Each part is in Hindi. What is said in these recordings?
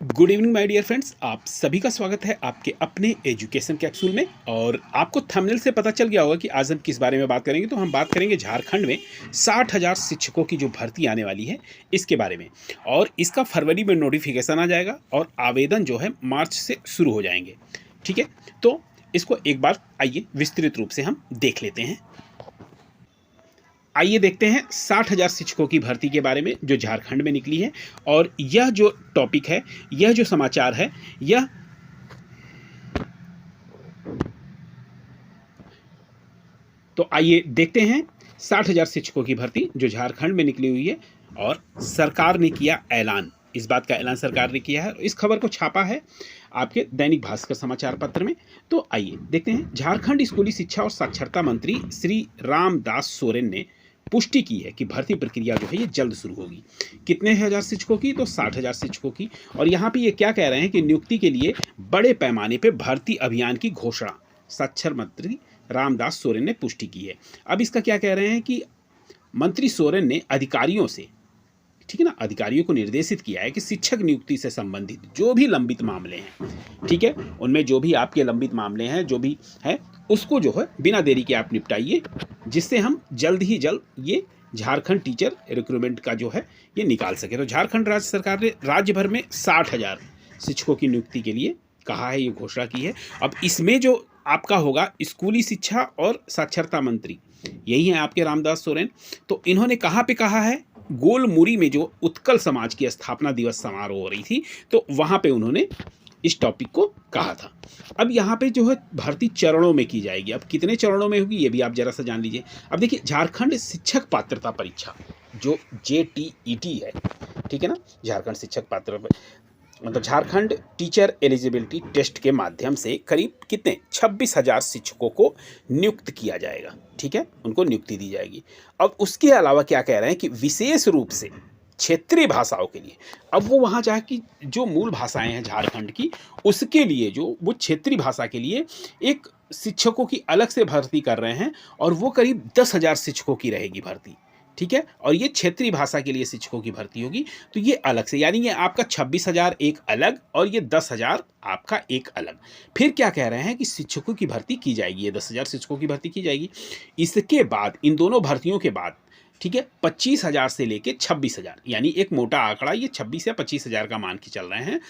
Good evening my dear friends, आप सभी का स्वागत है आपके अपने एजुकेशन कैप्सूल में। और आपको थंबनेल से पता चल गया होगा कि आज हम किस बारे में बात करेंगे। तो हम बात करेंगे झारखंड में 60,000 शिक्षकों की जो भर्ती आने वाली है इसके बारे में। और इसका फरवरी में नोटिफिकेशन आ जाएगा और आवेदन जो है मार्च से शुरू हो जाएंगे। ठीक है, तो इसको एक बार आइए विस्तृत रूप से हम देख लेते हैं। आइए देखते हैं 60,000 शिक्षकों की भर्ती के बारे में जो झारखंड में निकली है। और यह जो टॉपिक है, यह जो समाचार है, यह तो आइए देखते हैं 60,000 शिक्षकों की भर्ती जो झारखंड में निकली हुई है। और सरकार ने किया ऐलान, इस बात का ऐलान सरकार ने किया है। इस खबर को छापा है आपके दैनिक भास्कर समाचार पत्र में। तो आइए देखते हैं। झारखंड स्कूली शिक्षा और साक्षरता मंत्री श्री रामदास सोरेन ने पुष्टि की है कि भर्ती प्रक्रिया जो है ये जल्द शुरू होगी। कितने हजार शिक्षकों की? तो 60,000 शिक्षकों की। और यहाँ पे ये क्या कह रहे हैं कि नियुक्ति के लिए बड़े पैमाने पे भर्ती अभियान की घोषणा साक्षर मंत्री रामदास सोरेन ने पुष्टि की है। अब इसका क्या कह रहे हैं कि मंत्री सोरेन ने अधिकारियों से, ठीक है ना, अधिकारियों को निर्देशित किया है कि शिक्षक नियुक्ति से संबंधित जो भी लंबित मामले हैं, ठीक है, उनमें जो भी आपके लंबित मामले हैं, जो भी है, उसको जो है बिना देरी के आप निपटाइए, जिससे हम जल्द ही जल्द ये झारखंड टीचर रिक्रूटमेंट का जो है ये निकाल सके। तो झारखंड राज्य सरकार ने राज्य भर में 60,000 शिक्षकों की नियुक्ति के लिए कहा है, ये घोषणा की है। अब इसमें जो आपका होगा स्कूली शिक्षा और साक्षरता मंत्री, यही है आपके रामदास सोरेन। तो इन्होंने कहाँ पे कहा है? गोलमुरी में जो उत्कल समाज की स्थापना दिवस समारोह हो रही थी, तो वहाँ पे उन्होंने इस टॉपिक को कहा था। अब यहाँ पे जो है भर्ती चरणों में की जाएगी। अब कितने चरणों में होगी ये भी आप जरा सा जान लीजिए। अब देखिए, झारखंड शिक्षक पात्रता परीक्षा जो JTET है, ठीक है ना, झारखंड शिक्षक पात्रता मतलब झारखंड टीचर एलिजिबिलिटी टेस्ट के माध्यम से करीब कितने 26,000 शिक्षकों को नियुक्त किया जाएगा। ठीक है, उनको नियुक्ति दी जाएगी। अब उसके अलावा क्या कह रहे हैं कि विशेष रूप से क्षेत्रीय भाषाओं के लिए, अब वो वहाँ चाहे कि जो मूल भाषाएं हैं झारखंड की, उसके लिए जो वो क्षेत्रीय भाषा के लिए एक शिक्षकों की अलग से भर्ती कर रहे हैं। और वो करीब 10,000 शिक्षकों की रहेगी भर्ती। ठीक है, और ये क्षेत्रीय भाषा के लिए शिक्षकों की भर्ती होगी। तो ये अलग से, यानी ये आपका 26,000 एक अलग और ये 10,000 आपका एक अलग। फिर क्या कह रहे हैं कि शिक्षकों की भर्ती की जाएगी, ये 10,000 शिक्षकों की भर्ती की जाएगी। इसके बाद, इन दोनों भर्तियों के बाद, ठीक है, 25,000 से लेके 26,000, यानी एक मोटा आंकड़ा, ये 26 या 25,000 का मान के चल रहे हैं,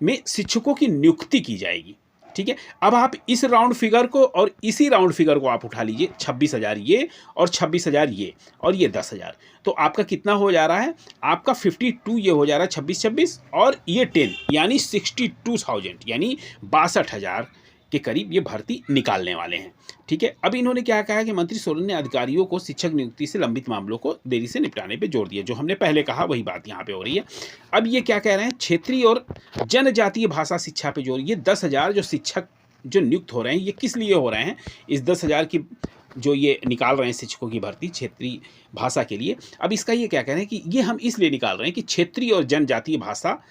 में शिक्षकों की नियुक्ति की जाएगी। ठीक है, अब आप इस राउंड फिगर को और इसी राउंड फिगर को आप उठा लीजिए, 26,000 ये और 26,000 ये और ये 10,000, तो आपका कितना हो जा रहा है? आपका 52 ये हो जा रहा है, 26 और ये 10, यानी 62,000, यानी 62,000 के करीब ये भर्ती निकालने वाले हैं। ठीक है, अब इन्होंने क्या कहा कि मंत्री सोरेन ने अधिकारियों को शिक्षक नियुक्ति से लंबित मामलों को देरी से निपटाने पे जोर दिया। जो हमने पहले कहा वही बात यहाँ पे हो रही है। अब ये क्या कह रहे हैं? क्षेत्रीय और जनजातीय भाषा शिक्षा पे जोर। ये 10,000 जो शिक्षक जो नियुक्त हो रहे हैं, ये किस लिए हो रहे हैं? इस 10,000 की जो ये निकाल रहे हैं शिक्षकों की भर्ती क्षेत्रीय भाषा के लिए। अब इसका ये क्या कह रहे हैं कि ये हम इसलिए निकाल रहे हैं कि क्षेत्रीय और जनजातीय भाषा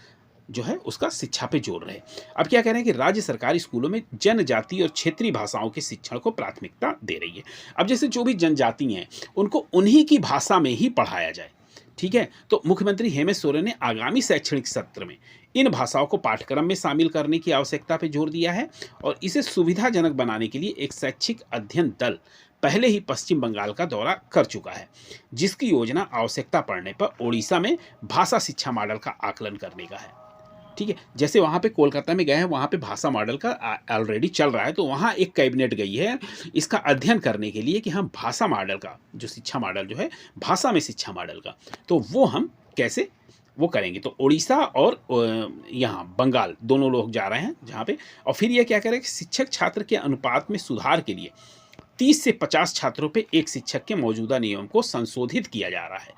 जो है उसका शिक्षा पे जोर रहे। अब क्या कह रहे हैं कि राज्य सरकार स्कूलों में जनजातीय और क्षेत्रीय भाषाओं के शिक्षण को प्राथमिकता दे रही है। अब जैसे जो भी जनजाति हैं उनको उन्हीं की भाषा में ही पढ़ाया जाए। ठीक है, तो मुख्यमंत्री हेमंत सोरेन ने आगामी शैक्षणिक सत्र में इन भाषाओं को पाठ्यक्रम में शामिल करने की आवश्यकता पर जोर दिया है। और इसे सुविधाजनक बनाने के लिए एक शैक्षिक अध्ययन दल पहले ही पश्चिम बंगाल का दौरा कर चुका है, जिसकी योजना आवश्यकता पड़ने पर ओडिशा में भाषा शिक्षा मॉडल का आकलन करने का है। ठीक है, जैसे वहाँ पे कोलकाता में गए हैं, वहाँ पे भाषा मॉडल का ऑलरेडी चल रहा है, तो वहाँ एक कैबिनेट गई है इसका अध्ययन करने के लिए कि हम भाषा मॉडल का जो शिक्षा मॉडल जो है, भाषा में शिक्षा मॉडल का, तो वो हम कैसे वो करेंगे। तो उड़ीसा और यहाँ बंगाल दोनों लोग जा रहे हैं जहाँ पे। और फिर ये क्या करें कि शिक्षक छात्र के अनुपात में सुधार के लिए 30 से 50 छात्रों पे एक शिक्षक के मौजूदा नियम को संशोधित किया जा रहा है।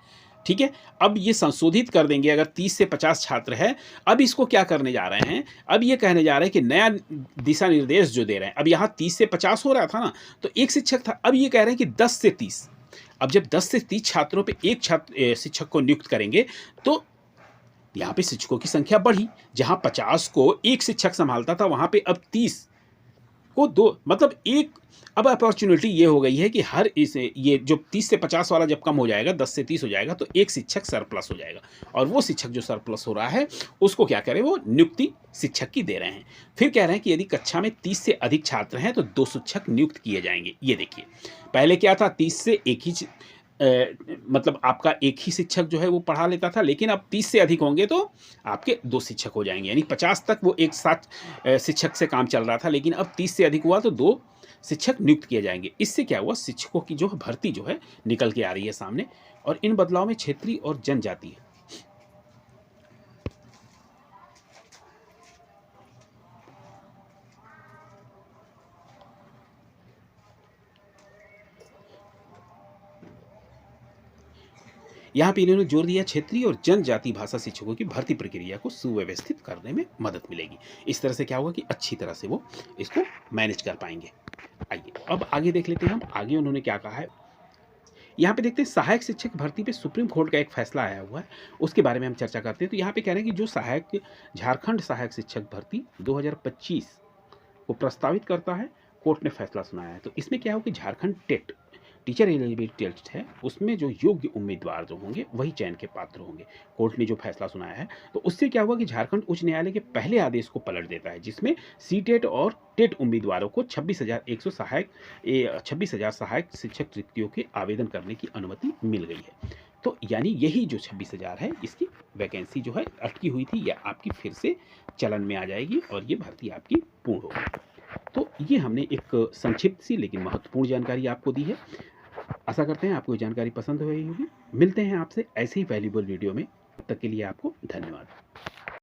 ठीक है, अब ये संशोधित कर देंगे। अगर 30 से 50 छात्र है, अब इसको क्या करने जा रहे हैं? अब ये कहने जा रहे हैं कि नया दिशा निर्देश जो दे रहे हैं, अब यहाँ 30 से 50 हो रहा था ना, तो एक शिक्षक था, अब ये कह रहे हैं कि 10 से 30। अब जब 10 से 30 छात्रों पे एक छात्र शिक्षक को नियुक्त करेंगे, तो यहाँ पे शिक्षकों की संख्या बढ़ी। जहाँ 50 को एक शिक्षक संभालता था, वहाँ पे अब 30 को दो मतलब एक अब अपॉर्चुनिटी ये हो गई है कि हर इस ये जो 30 से 50 वाला जब कम हो जाएगा, 10 से 30 हो जाएगा, तो एक शिक्षक सरप्लस हो जाएगा और वो शिक्षक जो सरप्लस हो रहा है उसको क्या करें, वो नियुक्ति शिक्षक की दे रहे हैं। फिर कह रहे हैं कि यदि कक्षा में 30 से अधिक छात्र हैं तो 2 शिक्षक नियुक्त किए जाएंगे। ये देखिए, पहले क्या था, 30 से एक ही मतलब आपका एक ही शिक्षक जो है वो पढ़ा लेता था, लेकिन अब 30 से अधिक होंगे तो आपके 2 शिक्षक हो जाएंगे, यानी 50 तक वो एक साथ शिक्षक से काम चल रहा था, लेकिन अब 30 से अधिक हुआ तो 2 शिक्षक नियुक्त किए जाएंगे। इससे क्या हुआ, शिक्षकों की जो भर्ती जो है निकल के आ रही है सामने, और इन बदलाव में क्षेत्रीय और जनजातीय यहाँ पे इन्होंने जोर दिया, क्षेत्रीय और जनजाति भाषा शिक्षकों की भर्ती प्रक्रिया को सुव्यवस्थित करने में मदद मिलेगी। इस तरह से क्या होगा कि अच्छी तरह से वो इसको मैनेज कर पाएंगे। आइए अब आगे देख लेते हैं हम, आगे उन्होंने क्या कहा है। यहाँ पे देखते हैं सहायक शिक्षक भर्ती पे सुप्रीम कोर्ट का एक फैसला आया हुआ है, उसके बारे में हम चर्चा करते हैं। तो यहाँ पे कह रहे हैं कि जो झारखंड सहायक शिक्षक भर्ती 2025 को प्रस्तावित करता है, कोर्ट ने फैसला सुनाया है। तो इसमें क्या हो कि Jharkhand TET teacher eligibility test है, उसमें जो योग्य उम्मीदवार जो होंगे वही चयन के पात्र होंगे। कोर्ट ने जो फैसला सुनाया है, तो उससे क्या हुआ कि झारखंड उच्च न्यायालय के पहले आदेश को पलट देता है, जिसमें सीटेट और टेट उम्मीदवारों को 26,000 सहायक शिक्षक रिक्तियों के आवेदन करने की अनुमति मिल गई है। तो यानी यही जो 26,000 है, इसकी वैकेंसी जो है अटकी हुई थी, या आपकी फिर से चलन में आ जाएगी और ये भर्ती आपकी पूर्ण होगी। तो ये हमने एक संक्षिप्त सी लेकिन महत्वपूर्ण जानकारी आपको दी है। आशा करते हैं आपको ये जानकारी पसंद हुई होगी। मिलते हैं आपसे ऐसे ही वैल्यूएबल वीडियो में, तब तक के लिए आपको धन्यवाद।